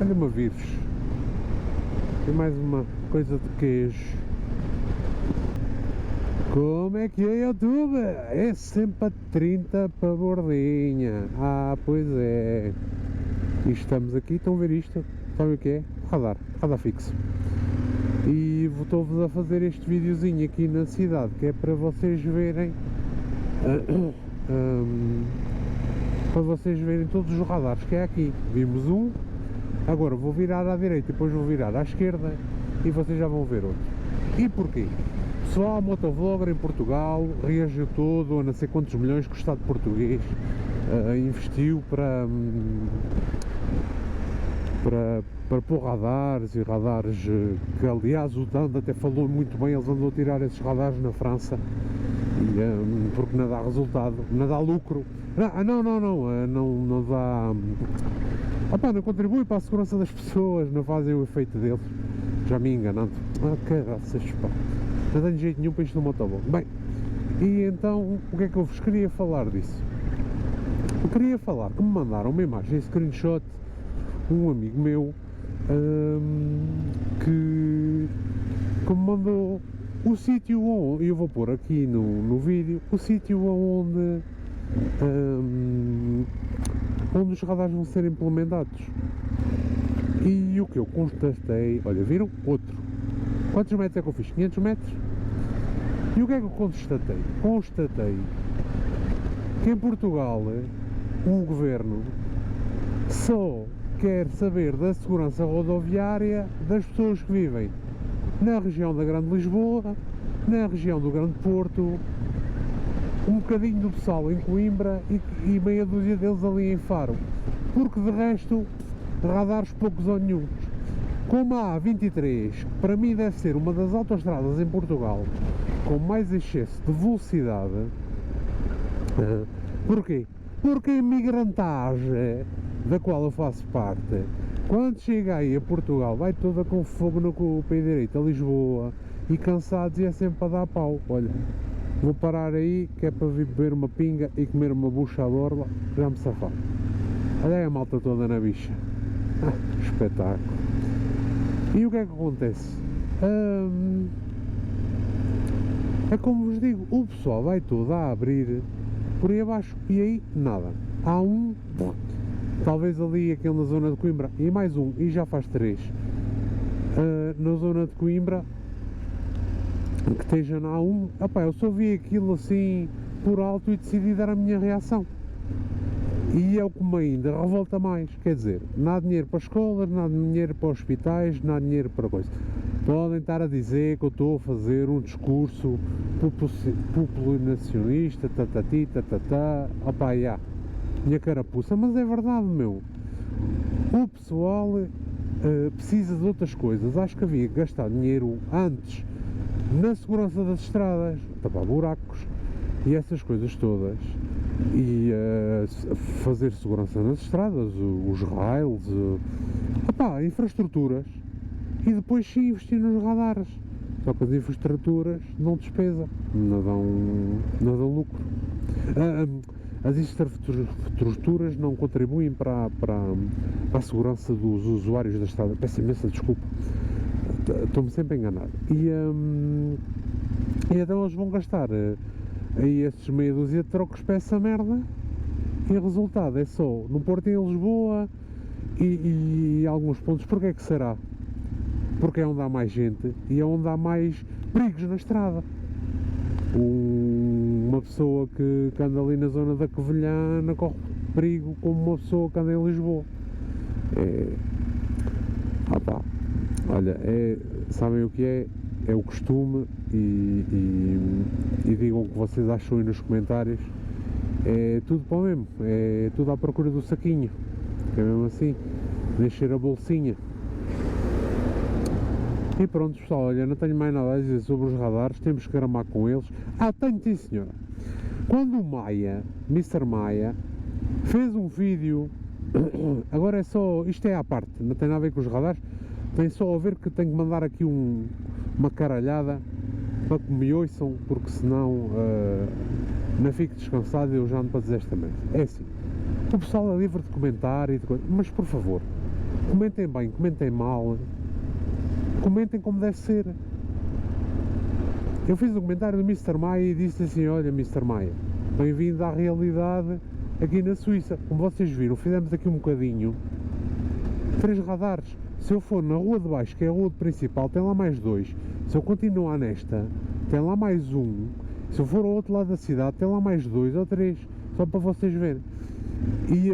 Olha-me a vir-vos. E mais uma coisa de queijo. Como é que é, YouTube? É sempre a 30 para bordinha. Ah, pois é. E estamos aqui, estão a ver isto? Sabem o que é? Radar fixo. E estou-vos a fazer este videozinho aqui na cidade, que é para vocês verem todos os radares que é aqui. Vimos um, agora vou virar à direita e depois vou virar à esquerda e vocês já vão ver outro. E porquê? Pessoal, motovlogger em Portugal reagiu todo a não sei quantos milhões que o Estado português investiu para pôr radares e radares que aliás o Dando até falou muito bem, eles andam a tirar esses radares na França e, porque não dá resultado, não dá lucro, não dá, não contribui para a segurança das pessoas, não fazem o efeito deles, já me enganando, caraças, pá, não tenho jeito nenhum para isto no motovlog. Bem, e então o que é que eu vos queria falar disso? Eu queria falar que me mandaram uma imagem, screenshot, um amigo meu que me mandou o sítio onde, eu vou pôr aqui no vídeo, o sítio onde os radares vão ser implementados. E o que eu constatei, olha, viram? Outro. Quantos metros é que eu fiz? 500 metros? E o que é que eu constatei? Constatei que em Portugal o governo só quer saber da segurança rodoviária das pessoas que vivem na região da Grande Lisboa, na região do Grande Porto, um bocadinho do pessoal em Coimbra e meia dúzia deles ali em Faro, porque de resto radares poucos ou nenhums. Como a A23, que para mim deve ser uma das autoestradas em Portugal com mais excesso de velocidade. Porquê? Porque a imigrantagem da qual eu faço parte, quando chega aí a Portugal, vai toda com fogo no pé direito a Lisboa e cansados, e é sempre para dar pau. Olha, vou parar aí que é para vir beber uma pinga e comer uma bucha à borla, já me safar. Olha aí a malta toda na bicha. Espetáculo. E o que é que acontece? É como vos digo, o pessoal vai todo a abrir por aí abaixo e aí nada. Há um, talvez ali aquele na zona de Coimbra, e mais um, e já faz 3 na zona de Coimbra que esteja na A1. Eu só vi aquilo assim por alto e decidi dar a minha reação. E é o que me ainda revolta mais, quer dizer, não há dinheiro para escolas, não há dinheiro para hospitais, não há dinheiro para coisa. Podem estar a dizer que eu estou a fazer um discurso populacionista, minha carapuça, mas é verdade, meu. O pessoal precisa de outras coisas. Acho que havia que gastar dinheiro antes na segurança das estradas, tapar buracos e essas coisas todas, e fazer segurança nas estradas, os rails, infraestruturas, e depois sim investir nos radares. Só que as infraestruturas não despesa, não dão lucro. As infraestruturas não contribuem para a segurança dos usuários da estrada. Peço imensa desculpa, estou-me sempre a enganar. E então eles vão gastar aí esses meia dúzia de trocos para essa merda, e o resultado é só no Porto e em Lisboa e alguns pontos. Porquê é que será? Porque é onde há mais gente e é onde há mais perigos na estrada. Uma pessoa que anda ali na zona da Covilhã não corre perigo como uma pessoa que anda em Lisboa. Olha, sabem o que é? É o costume, e digam o que vocês acham aí nos comentários. É tudo para o mesmo, é tudo à procura do saquinho, que é mesmo assim, encher a bolsinha. E pronto, pessoal, olha, não tenho mais nada a dizer sobre os radares, temos que gramar com eles. Tenho sim, senhora. Quando o Maia, Mr. Maia, fez um vídeo, agora é só, isto é à parte, não tem nada a ver com os radares, tem só a ver que tenho que mandar aqui uma caralhada para que me ouçam, porque senão não fico descansado e eu já ando para dizer esta merda. É assim, o pessoal é livre de comentar e de coisa, mas por favor, Comentem bem, comentem mal, comentem como deve ser. Eu fiz um comentário do Mr. Maia e disse assim: olha, Mr. Maia, bem-vindo à realidade aqui na Suíça. Como vocês viram, fizemos aqui um bocadinho 3 radares. Se eu for na rua de baixo, que é a rua principal, tem lá mais 2. Se eu continuar nesta, tem lá mais 1. Se eu for ao outro lado da cidade, tem lá mais 2 ou 3. Só para vocês verem. E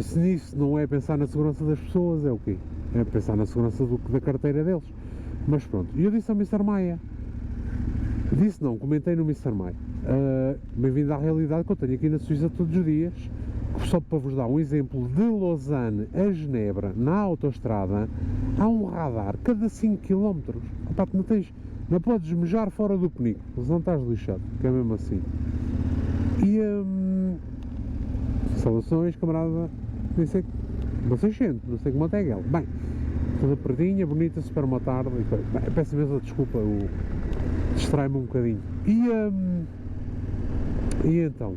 se nisso não é pensar na segurança das pessoas, é o quê? É pensar na segurança da carteira deles. Mas pronto, e eu disse ao Mr. Maia, disse não, comentei no Mr. Maia, bem-vindo à realidade que eu tenho aqui na Suíça todos os dias. Só para vos dar um exemplo, de Lausanne a Genebra, na autoestrada, há um radar cada 5 km. Opa, não podes mejar fora do penico, não estás lixado, que é mesmo assim. E saudações, camarada, nem sei, não sei gente, não sei como é que é. Bem, toda perdinha, bonita, super uma tarde, e peço imensa desculpa, eu distrai-me um bocadinho. E então,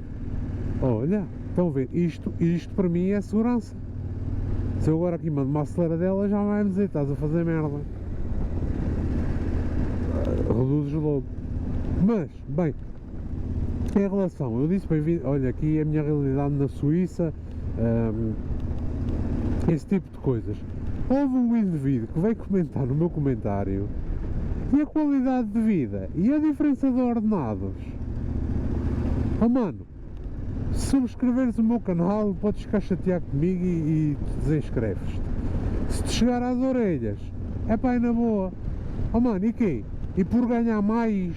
olha, estão a ver, isto para mim é segurança. Se eu agora aqui mando uma aceleradela, já vai me dizer, estás a fazer merda. Reduzes logo. Mas, bem, em relação, eu disse, bem-vindo, olha, aqui é a minha realidade na Suíça, esse tipo de coisas. Houve um indivíduo que veio comentar no meu comentário e a qualidade de vida e a diferença de ordenados. Oh mano, se subscreveres o meu canal, podes ficar chateado comigo e desinscreves-te. Se te chegar às orelhas, é pá, é na boa. Oh mano, e quê? E por ganhar mais,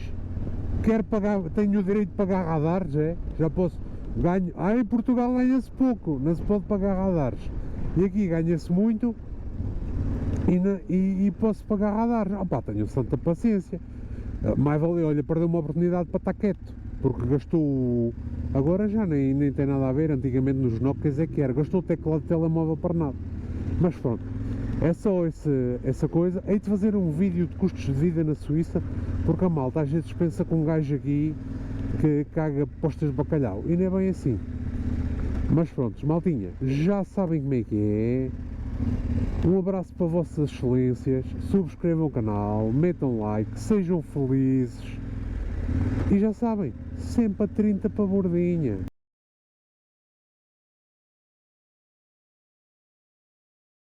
quero pagar, tenho o direito de pagar radares, é? Já posso, ganho, em Portugal ganha-se pouco, não se pode pagar radares. E aqui ganha-se muito e posso pagar radares. Oh pá, tenho santa paciência. Mais vale, olha, perdeu uma oportunidade para estar quieto, porque gastou, agora já nem tem nada a ver, antigamente nos Nokias é que era, gastou o teclado de telemóvel para nada. Mas pronto, é só essa coisa. Hei de fazer um vídeo de custos de vida na Suíça, porque a malta às vezes pensa com um gajo aqui que caga postas de bacalhau, e não é bem assim. Mas pronto, maltinha, já sabem como é que é. Um abraço para vossas excelências, subscrevam o canal, metam like, sejam felizes. E já sabem, sempre a 30 para a bordinha.